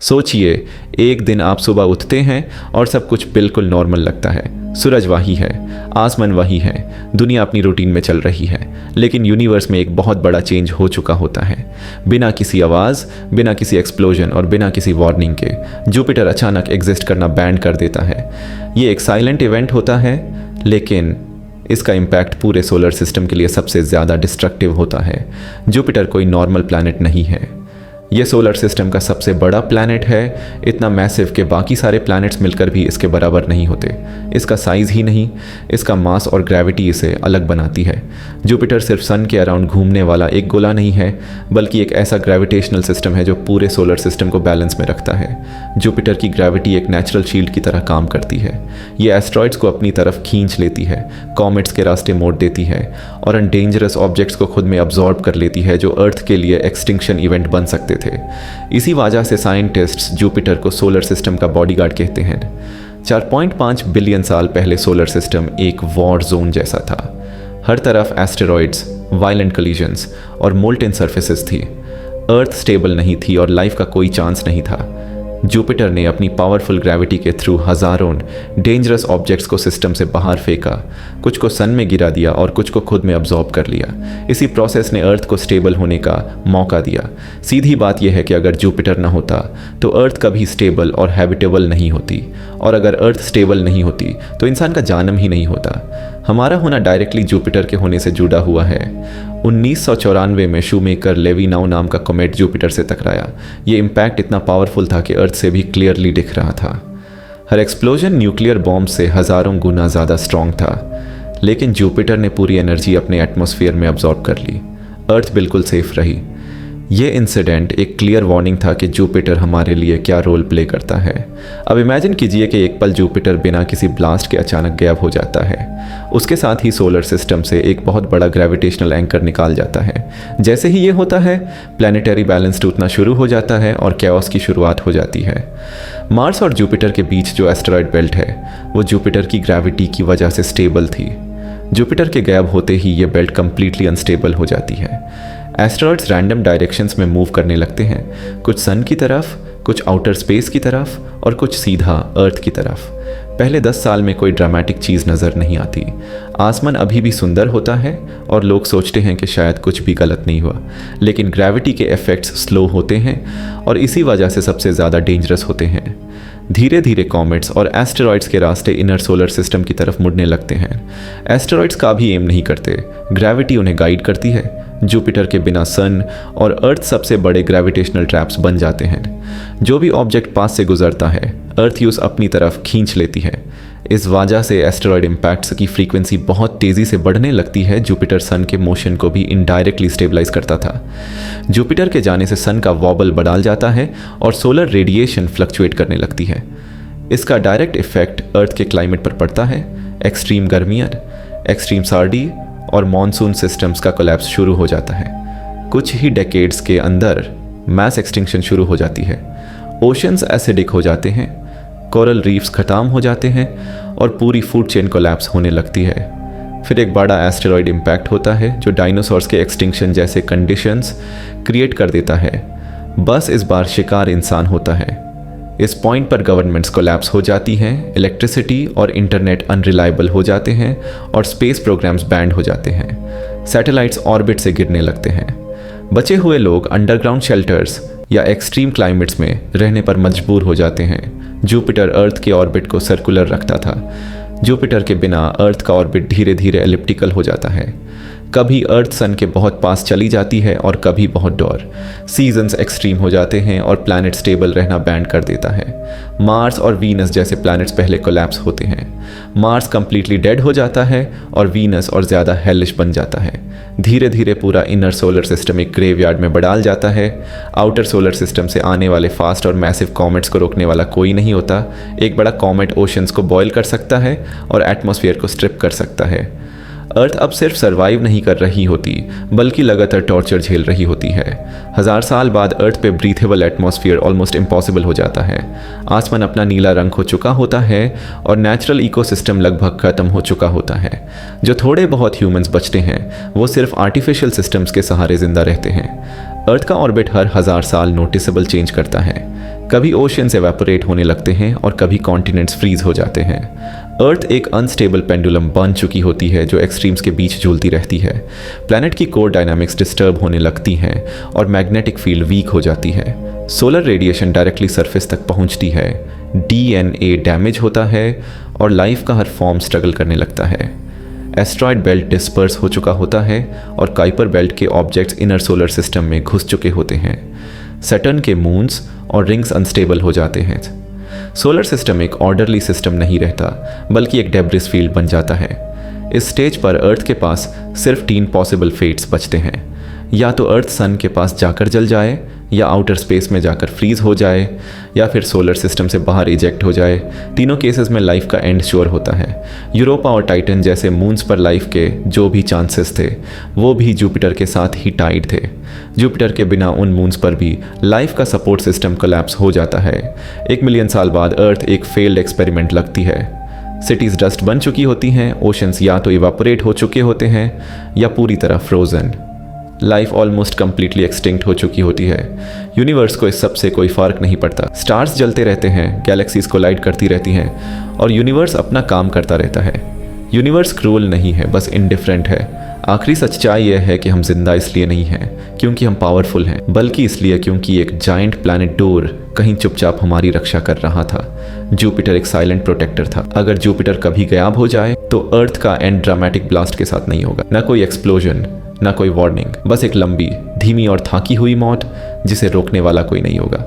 सोचिए, एक दिन आप सुबह उठते हैं और सब कुछ बिल्कुल नॉर्मल लगता है। सूरज वही है, आसमान वही है, दुनिया अपनी रूटीन में चल रही है, लेकिन यूनिवर्स में एक बहुत बड़ा चेंज हो चुका होता है। बिना किसी आवाज़, बिना किसी एक्सप्लोजन और बिना किसी वार्निंग के जुपिटर अचानक एग्जिस्ट करना बैंड कर देता है। ये एक साइलेंट इवेंट होता है, लेकिन इसका इम्पैक्ट पूरे सोलर सिस्टम के लिए सबसे ज़्यादा डिस्ट्रक्टिव होता है। जुपिटर कोई नॉर्मल प्लैनेट नहीं है। ये सोलर सिस्टम का सबसे बड़ा प्लैनेट है, इतना मैसिव कि बाकी सारे प्लैनेट्स मिलकर भी इसके बराबर नहीं होते। इसका साइज़ ही नहीं, इसका मास और ग्रेविटी इसे अलग बनाती है। जुपिटर सिर्फ सन के अराउंड घूमने वाला एक गोला नहीं है, बल्कि एक ऐसा ग्रेविटेशनल सिस्टम है जो पूरे सोलर सिस्टम को बैलेंस में रखता है। जुपिटर की ग्रेविटी एक नेचुरल शील्ड की तरह काम करती है। ये एस्ट्रॉइड्स को अपनी तरफ खींच लेती है, कॉमेट्स के रास्ते मोड़ देती है और अन डेंजरस ऑब्जेक्ट्स को खुद में अब्जॉर्ब कर लेती है, जो अर्थ के लिए एक्सटिंक्शन इवेंट बन सकते थे। इसी वजह से साइंटिस्ट्स जुपिटर को सोलर सिस्टम का बॉडीगार्ड कहते हैं। 4.5 बिलियन साल पहले सोलर सिस्टम एक वॉर जोन जैसा था। हर तरफ एस्टेरॉइड्स, वायलेंट कोलिजन्स और मोल्टेन सरफेसेस थी। अर्थ स्टेबल नहीं थी और लाइफ का कोई चांस नहीं था। जुपिटर ने अपनी पावरफुल ग्रेविटी के थ्रू हज़ारों डेंजरस ऑब्जेक्ट्स को सिस्टम से बाहर फेंका। कुछ को सन में गिरा दिया और कुछ को खुद में अब्जॉर्ब कर लिया। इसी प्रोसेस ने अर्थ को स्टेबल होने का मौका दिया। सीधी बात यह है कि अगर जुपिटर ना होता तो अर्थ कभी स्टेबल और हैबिटेबल नहीं होती, और अगर अर्थ स्टेबल नहीं होती तो इंसान का जन्म ही नहीं होता। हमारा होना डायरेक्टली जुपिटर के होने से जुड़ा हुआ है। 1994 में शूमेकर लेविनाउ नाम का कॉमेट जुपिटर से टकराया। ये इम्पैक्ट इतना पावरफुल था कि अर्थ से भी क्लियरली दिख रहा था। हर एक्सप्लोजन न्यूक्लियर बॉम्ब से हज़ारों गुना ज़्यादा स्ट्रॉन्ग था, लेकिन जुपिटर ने पूरी एनर्जी अपने एटमॉस्फेयर में अब्जॉर्ब कर ली। अर्थ बिल्कुल सेफ रही। ये इंसिडेंट एक क्लियर वार्निंग था कि जुपिटर हमारे लिए क्या रोल प्ले करता है। अब इमेजिन कीजिए कि एक पल जुपिटर बिना किसी ब्लास्ट के अचानक गायब हो जाता है। उसके साथ ही सोलर सिस्टम से एक बहुत बड़ा ग्रेविटेशनल एंकर निकाल जाता है। जैसे ही ये होता है, प्लानिटरी बैलेंस टूटना शुरू हो जाता है और कैओस की शुरुआत हो जाती है। मार्स और जुपिटर के बीच जो एस्टेरॉयड बेल्ट है, वो जुपिटर की ग्रेविटी की वजह से स्टेबल थी। जुपिटर के गायब होते ही ये बेल्ट कंप्लीटली अनस्टेबल हो जाती है। एस्टेरॉयड्स रैंडम डायरेक्शंस में मूव करने लगते हैं, कुछ सन की तरफ, कुछ आउटर स्पेस की तरफ और कुछ सीधा अर्थ की तरफ। पहले 10 साल में कोई ड्रामेटिक चीज़ नज़र नहीं आती। आसमान अभी भी सुंदर होता है और लोग सोचते हैं कि शायद कुछ भी गलत नहीं हुआ, लेकिन ग्रेविटी के इफ़ेक्ट्स स्लो होते हैं और इसी वजह से सबसे ज़्यादा डेंजरस होते हैं। धीरे धीरे कॉमेट्स और एस्टेरॉयड्स के रास्ते इनर सोलर सिस्टम की तरफ मुड़ने लगते हैं। एस्टेरॉयड्स का भी एम नहीं करते, ग्रेविटी उन्हें गाइड करती है। जुपिटर के बिना सन और अर्थ सबसे बड़े ग्रेविटेशनल ट्रैप्स बन जाते हैं। जो भी ऑब्जेक्ट पास से गुजरता है, अर्थ यूज अपनी तरफ खींच लेती है। इस वजह से एस्टेरॉयड इम्पैक्ट्स की फ्रीक्वेंसी बहुत तेज़ी से बढ़ने लगती है। जुपिटर सन के मोशन को भी इनडायरेक्टली स्टेबलाइज करता था। जुपिटर के जाने से सन का वॉबल बढ़ जाता है और सोलर रेडिएशन फ्लक्चुएट करने लगती है। इसका डायरेक्ट इफेक्ट अर्थ के क्लाइमेट पर पड़ता है। एक्सट्रीम गर्मियाँ, एक्सट्रीम सर्दी और मॉनसून सिस्टम्स का कोलैप्स शुरू हो जाता है। कुछ ही डेकेड्स के अंदर मैस एक्सटिंक्शन शुरू हो जाती है। ओशंस एसिडिक हो जाते हैं, कोरल रीफ्स ख़त्म हो जाते हैं और पूरी फूड चेन कोलैप्स होने लगती है। फिर एक बड़ा एस्टेरॉयड इम्पैक्ट होता है जो डायनासोर्स के एक्सटिंक्शन जैसे कंडीशंस क्रिएट कर देता है। बस इस बार शिकार इंसान होता है। इस पॉइंट पर गवर्नमेंट्स कोलैप्स हो जाती हैं, इलेक्ट्रिसिटी और इंटरनेट अनरिलायबल हो जाते हैं और स्पेस प्रोग्राम्स बैंड हो जाते हैं। सैटेलाइट्स ऑर्बिट से गिरने लगते हैं। बचे हुए लोग अंडरग्राउंड शेल्टर्स या एक्सट्रीम क्लाइमेट्स में रहने पर मजबूर हो जाते हैं। जुपिटर अर्थ के ऑर्बिट को सर्कुलर रखता था। जुपिटर के बिना अर्थ का ऑर्बिट धीरे धीरे एलिप्टिकल हो जाता है। कभी अर्थ सन के बहुत पास चली जाती है और कभी बहुत दूर। सीजन्स एक्सट्रीम हो जाते हैं और प्लैनेट स्टेबल रहना बैंड कर देता है। मार्स और वीनस जैसे प्लैनेट्स पहले कोलैप्स होते हैं। मार्स कंप्लीटली डेड हो जाता है और वीनस और ज़्यादा हेलिश बन जाता है। धीरे धीरे पूरा इनर सोलर सिस्टम एक ग्रेवयार्ड में बदल जाता है। आउटर सोलर सिस्टम से आने वाले फास्ट और मैसिव कॉमेट्स को रोकने वाला कोई नहीं होता। एक बड़ा कॉमेट ओशंस को बॉयल कर सकता है और एटमॉस्फेयर को स्ट्रिप कर सकता है। अर्थ अब सिर्फ सरवाइव नहीं कर रही होती, बल्कि लगातार टॉर्चर झेल रही होती है। 1000 साल बाद अर्थ पे ब्रीथेबल एटमॉस्फेयर ऑलमोस्ट इम्पॉसिबल हो जाता है। आसमान अपना नीला रंग हो चुका होता है और नेचुरल इकोसिस्टम लगभग खत्म हो चुका होता है। जो थोड़े बहुत ह्यूमंस बचते हैं, वो सिर्फ आर्टिफिशियल सिस्टम्स के सहारे जिंदा रहते हैं। अर्थ का ऑर्बिट हर 1000 साल नोटिसेबल चेंज करता है। कभी ओशियंस एवेपोरेट होने लगते हैं और कभी कॉन्टिनेंट्स फ्रीज हो जाते हैं। अर्थ एक अनस्टेबल पेंडुलम बन चुकी होती है जो एक्सट्रीम्स के बीच झूलती रहती है। प्लैनेट की कोर डायनामिक्स डिस्टर्ब होने लगती हैं और मैग्नेटिक फील्ड वीक हो जाती है। सोलर रेडिएशन डायरेक्टली सरफेस तक पहुंचती है, डीएनए डैमेज होता है और लाइफ का हर फॉर्म स्ट्रगल करने लगता है। एस्ट्रॉयड बेल्ट डिस्पर्स हो चुका होता है और काइपर बेल्ट के ऑब्जेक्ट्स इनर सोलर सिस्टम में घुस चुके होते हैं। सैटर्न के मून्स और रिंग्स अनस्टेबल हो जाते हैं। सोलर सिस्टम एक ऑर्डरली सिस्टम नहीं रहता, बल्कि एक डेब्रिस फील्ड बन जाता है। इस स्टेज पर अर्थ के पास सिर्फ 3 पॉसिबल फेट्स बचते हैं, या तो अर्थ सन के पास जाकर जल जाए, या आउटर स्पेस में जाकर फ्रीज हो जाए, या फिर सोलर सिस्टम से बाहर इजेक्ट हो जाए। तीनों केसेस में लाइफ का एंड श्योर होता है। यूरोपा और टाइटन जैसे मून्स पर लाइफ के जो भी चांसेस थे वो भी जुपिटर के साथ ही टाइड थे। जुपिटर के बिना उन मून्स पर भी लाइफ का सपोर्ट सिस्टम कोलैप्स हो जाता है। 1 मिलियन साल बाद अर्थ एक फेल्ड एक्सपेरिमेंट लगती है। सिटीज़ डस्ट बन चुकी होती हैं, ओशंस या तो इवापोरेट हो चुके होते हैं या पूरी तरह frozen. Life almost completely extinct हो चुकी होती है। यूनिवर्स को इस सब से कोई फ़र्क नहीं पड़ता। स्टार्स जलते रहते हैं, गैलेक्सीज कोलाइड करती रहती हैं और यूनिवर्स अपना काम करता रहता है। यूनिवर्स क्रूअल नहीं है, बस इनडिफरेंट है। आखिरी सच्चाई यह है कि हम जिंदा इसलिए नहीं हैं क्योंकि हम पावरफुल हैं, बल्कि इसलिए क्योंकि एक जायंट प्लैनेट डोर कहीं चुपचाप हमारी रक्षा कर रहा था। जुपिटर एक साइलेंट प्रोटेक्टर था। अगर जुपिटर कभी गायब हो जाए तो अर्थ का एंड ड्रामेटिक ब्लास्ट के साथ नहीं होगा। न कोई एक्सप्लोजन, ना कोई वार्निंग, बस एक लंबी, धीमी और थाकी हुई मौत जिसे रोकने वाला कोई नहीं होगा।